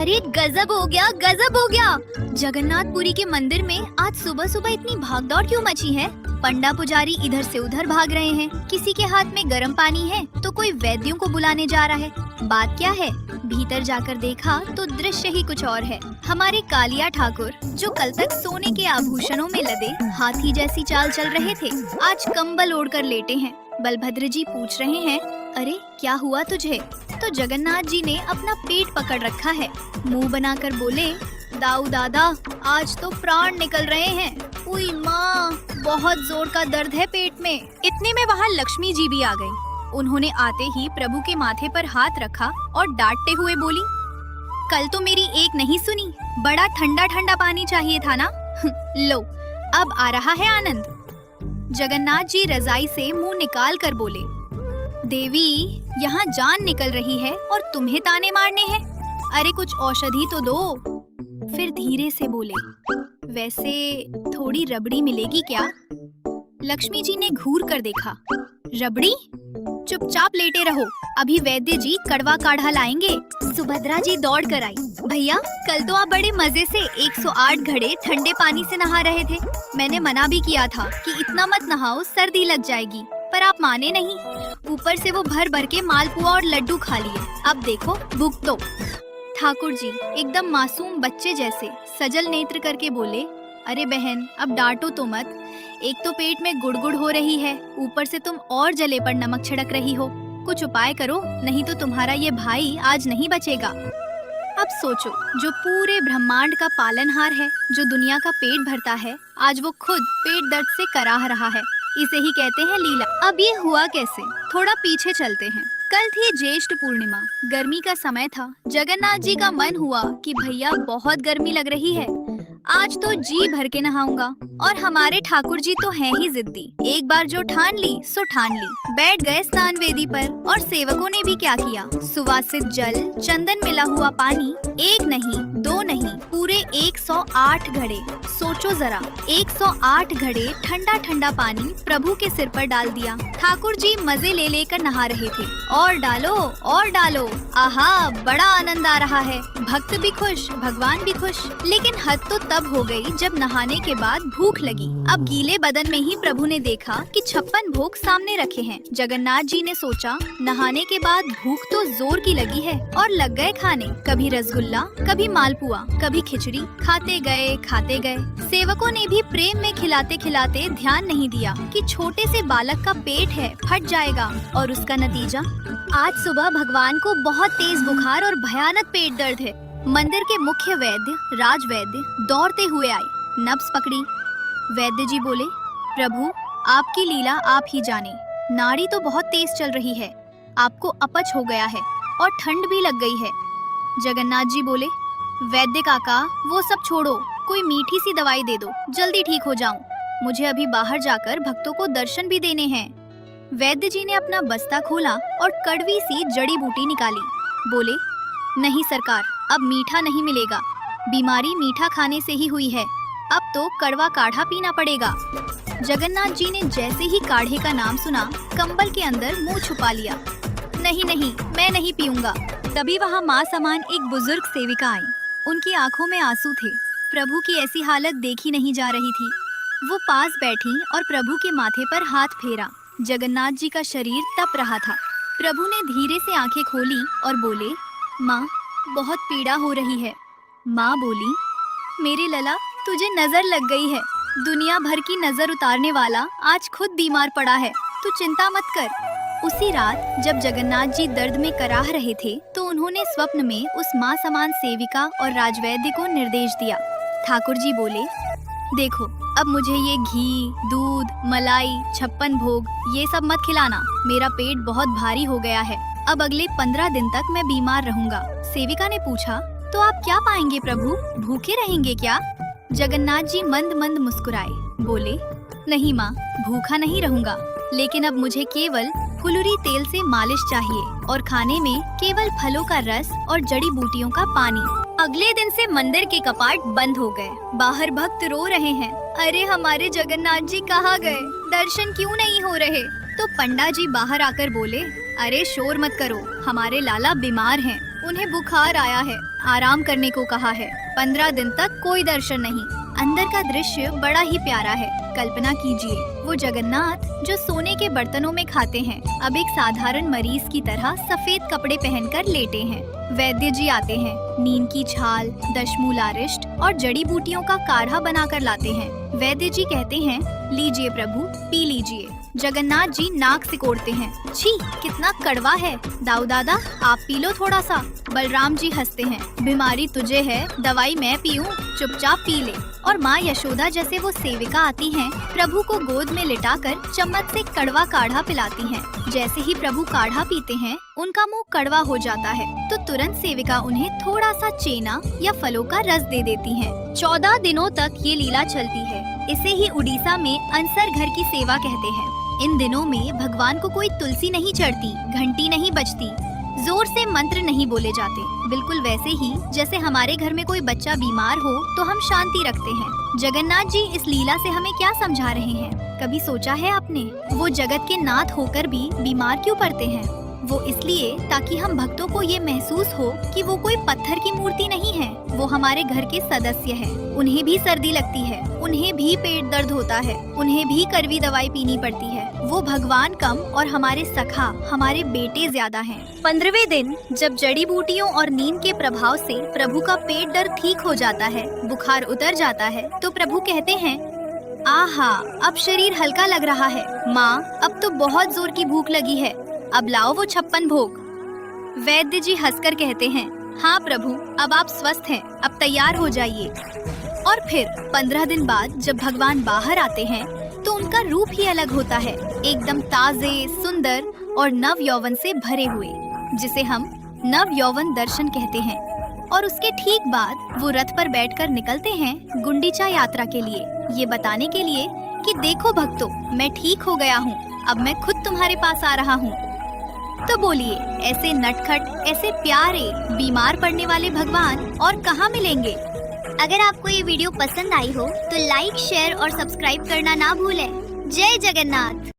अरे गजब हो गया, गजब हो गया। जगन्नाथपुरी के मंदिर में आज सुबह सुबह इतनी भागदौड़ क्यों मची है? पंडा पुजारी इधर से उधर भाग रहे हैं, किसी के हाथ में गर्म पानी है तो कोई वैद्यों को बुलाने जा रहा है। बात क्या है? भीतर जाकर देखा तो दृश्य ही कुछ और है। हमारे कालिया ठाकुर जो कल तक सोने के आभूषणों में लदे हाथी जैसी चाल चल रहे थे, आज कंबल ओढ़कर लेटे हैं। बलभद्र जी पूछ रहे हैं, अरे क्या हुआ तुझे? तो जगन्नाथ जी ने अपना पेट पकड़ रखा है, मुंह बनाकर बोले, दाऊ दादा आज तो प्राण निकल रहे हैं। उई माँ, बहुत जोर का दर्द है पेट में। इतने में वहाँ लक्ष्मी जी भी आ गयी। उन्होंने आते ही प्रभु के माथे पर हाथ रखा और डांटते हुए बोली, कल तो मेरी एक नहीं सुनी, बड़ा ठंडा ठंडा पानी चाहिए था ना। लो अब आ रहा है आनंद। जगन्नाथ जी रजाई से मुंह निकाल कर बोले, देवी यहाँ जान निकल रही है और तुम्हें ताने मारने हैं। अरे कुछ औषधि तो दो। फिर धीरे से बोले, वैसे थोड़ी रबड़ी मिलेगी क्या? लक्ष्मी जी ने घूर कर देखा, रबड़ी? चुपचाप लेटे रहो, अभी वैद्य जी कड़वा काढ़ा लाएंगे। सुभद्रा जी दौड़ कर आई, भैया कल तो आप बड़े मजे से 108 घड़े ठंडे पानी से नहा रहे थे। मैंने मना भी किया था कि इतना मत नहाओ, सर्दी लग जाएगी, पर आप माने नहीं। ऊपर से वो भर भर के मालपुआ और लड्डू खा लिए। अब देखो भुगतो। ठाकुर जी एकदम मासूम बच्चे जैसे सजल नेत्र करके बोले, अरे बहन अब डांटो तो मत। एक तो पेट में गुड़गुड़ हो रही है, ऊपर से तुम और जले पर नमक छिड़क रही हो। कुछ उपाय करो, नहीं तो तुम्हारा ये भाई आज नहीं बचेगा। अब सोचो, जो पूरे ब्रह्मांड का पालनहार है, जो दुनिया का पेट भरता है, आज वो खुद पेट दर्द से कराह रहा है। इसे ही कहते हैं लीला। अब ये हुआ कैसे? थोड़ा पीछे चलते हैं। कल थी ज्येष्ठ पूर्णिमा, गर्मी का समय था। जगन्नाथ जी का मन हुआ कि भैया बहुत गर्मी लग रही है, आज तो जी भर के नहाऊंगा। और हमारे ठाकुर जी तो हैं ही जिद्दी, एक बार जो ठान ली सो ठान ली। बैठ गए स्नान वेदी पर और सेवकों ने भी क्या किया, सुवासित जल, चंदन मिला हुआ पानी, एक नहीं दो नहीं पूरे 108 घड़े। सोचो जरा, 108 घड़े ठंडा ठंडा पानी प्रभु के सिर पर डाल दिया। ठाकुर जी मजे ले लेकर नहा रहे थे। और डालो और डालो, आहा बड़ा आनंद आ रहा है। भक्त भी खुश, भगवान भी खुश। लेकिन हद तो तब हो गई जब नहाने के बाद भूख लगी। अब गीले बदन में ही प्रभु ने देखा कि 56 भोग सामने रखे हैं। जगन्नाथ जी ने सोचा, नहाने के बाद भूख तो जोर की लगी है, और लग गए खाने। कभी रसगुल्ला, कभी मालपुआ, कभी खिचड़ी, खाते गए। सेवकों ने भी प्रेम में खिलाते खिलाते ध्यान नहीं दिया कि छोटे से बालक का पेट है, फट जाएगा। और उसका नतीजा, आज सुबह भगवान को बहुत तेज बुखार और भयानक पेट दर्द है। मंदिर के मुख्य वैद्य राजवैद्य दौड़ते हुए आए, नब्ज पकड़ी। वैद्य जी बोले, प्रभु आपकी लीला आप ही जाने, नाड़ी तो बहुत तेज चल रही है, आपको अपच हो गया है और ठंड भी लग गई है। जगन्नाथ जी बोले, वैद्य काका वो सब छोड़ो, कोई मीठी सी दवाई दे दो, जल्दी ठीक हो जाऊं। मुझे अभी बाहर जाकर भक्तों को दर्शन भी देने हैं। वैद्य जी ने अपना बस्ता खोला और कड़वी सी जड़ी बूटी निकाली। बोले, नहीं सरकार, अब मीठा नहीं मिलेगा, बीमारी मीठा खाने से ही हुई है, अब तो कड़वा काढ़ा पीना पड़ेगा। जगन्नाथ जी ने जैसे ही काढ़े का नाम सुना, कंबल के अंदर मुंह छुपा लिया। नहीं नहीं, मैं नहीं पीऊंगा। तभी वहाँ माँ समान एक बुजुर्ग सेविका आई। उनकी आंखों में आंसू थे। प्रभु की ऐसी हालत देखी नहीं जा रही थी। वो पास बैठी और प्रभु के माथे पर हाथ फेरा। जगन्नाथ जी का शरीर तप रहा था। प्रभु ने धीरे से आंखें खोली और बोले, माँ बहुत पीड़ा हो रही है। माँ बोली, मेरे लला तुझे नजर लग गई है, दुनिया भर की नजर उतारने वाला आज खुद बीमार पड़ा है, तू चिंता मत कर। उसी रात जब जगन्नाथ जी दर्द में कराह रहे थे, तो उन्होंने स्वप्न में उस माँ समान सेविका और राजवैद्य को निर्देश दिया। ठाकुर जी बोले, देखो अब मुझे ये घी, दूध, मलाई, 56 भोग ये सब मत खिलाना, मेरा पेट बहुत भारी हो गया है। अब अगले 15 दिन तक मैं बीमार रहूंगा। सेविका ने पूछा, तो आप क्या पाएंगे प्रभु, भूखे रहेंगे क्या? जगन्नाथ जी मंद मंद मुस्कुराए, बोले, नहीं माँ, भूखा नहीं रहूंगा, लेकिन अब मुझे केवल फुलुरी तेल से मालिश चाहिए और खाने में केवल फलों का रस और जड़ी बूटियों का पानी। अगले दिन से मंदिर के कपाट बंद हो गए। बाहर भक्त रो रहे हैं, अरे हमारे जगन्नाथ जी कहाँ गए, दर्शन क्यों नहीं हो रहे? तो पंडा जी बाहर आकर बोले, अरे शोर मत करो, हमारे लाला बीमार हैं। उन्हें बुखार आया है, आराम करने को कहा है। 15 दिन तक कोई दर्शन नहीं। अंदर का दृश्य बड़ा ही प्यारा है। कल्पना कीजिए, वो जगन्नाथ जो सोने के बर्तनों में खाते हैं, अब एक साधारण मरीज की तरह सफेद कपड़े पहनकर लेटे हैं। वैद्य जी आते हैं, नीम की छाल, दशमूलारिष्ट और जड़ी बूटियों का काढ़ा बनाकर लाते हैं। वैद्य जी कहते हैं, लीजिए प्रभु, पी लीजिए। जगन्नाथ जी नाक सिकोड़ते हैं, छी कितना कड़वा है। दाऊ दादा आप पी लो थोड़ा सा। बलराम जी हंसते हैं, बीमारी तुझे है, दवाई मैं पीऊं, चुपचाप पी ले। और माँ यशोदा जैसे वो सेविका आती हैं, प्रभु को गोद में लिटाकर चम्मच से कड़वा काढ़ा पिलाती हैं। जैसे ही प्रभु काढ़ा पीते हैं, उनका मुंह कड़वा हो जाता है, तो तुरंत सेविका उन्हें थोड़ा सा चेना या फलों का रस दे देती है। 14 दिनों तक ये लीला चलती है। इसे ही उड़ीसा में अनसर घर की सेवा कहते हैं। इन दिनों में भगवान को कोई तुलसी नहीं चढ़ती, घंटी नहीं बजती, जोर से मंत्र नहीं बोले जाते। बिल्कुल वैसे ही जैसे हमारे घर में कोई बच्चा बीमार हो तो हम शांति रखते हैं। जगन्नाथ जी इस लीला से हमें क्या समझा रहे हैं? कभी सोचा है आपने, वो जगत के नाथ होकर भी बीमार क्यों पड़ते हैं? वो इसलिए ताकि हम भक्तों को ये महसूस हो कि वो कोई पत्थर की मूर्ति नहीं है, वो हमारे घर के सदस्य हैं। उन्हें भी सर्दी लगती है, उन्हें भी पेट दर्द होता है, उन्हें भी कड़वी दवाई पीनी पड़ती है। वो भगवान कम और हमारे सखा, हमारे बेटे ज्यादा हैं। 15वें दिन जब जड़ी बूटियों और नींद के प्रभाव से प्रभु का पेट दर्द ठीक हो जाता है, बुखार उतर जाता है, तो प्रभु कहते हैं, आहा अब शरीर हल्का लग रहा है। माँ अब तो बहुत जोर की भूख लगी है, अब लाओ वो 56 भोग। वैद्य जी हंसकर कहते हैं, हाँ प्रभु अब आप स्वस्थ हैं, अब तैयार हो जाइए। और फिर 15 दिन बाद जब भगवान बाहर आते हैं तो उनका रूप ही अलग होता है, एकदम ताजे, सुंदर और नव यौवन से भरे हुए, जिसे हम नव यौवन दर्शन कहते हैं। और उसके ठीक बाद वो रथ पर बैठकर निकलते हैं गुंडीचा यात्रा के लिए, ये बताने के लिए कि देखो भक्तों, मैं ठीक हो गया हूँ, अब मैं खुद तुम्हारे पास आ रहा हूँ। तो बोलिए, ऐसे नटखट, ऐसे प्यारे, बीमार पड़ने वाले भगवान और कहाँ मिलेंगे? अगर आपको ये वीडियो पसंद आई हो तो लाइक, शेयर और सब्सक्राइब करना ना भूलें। जय जगन्नाथ।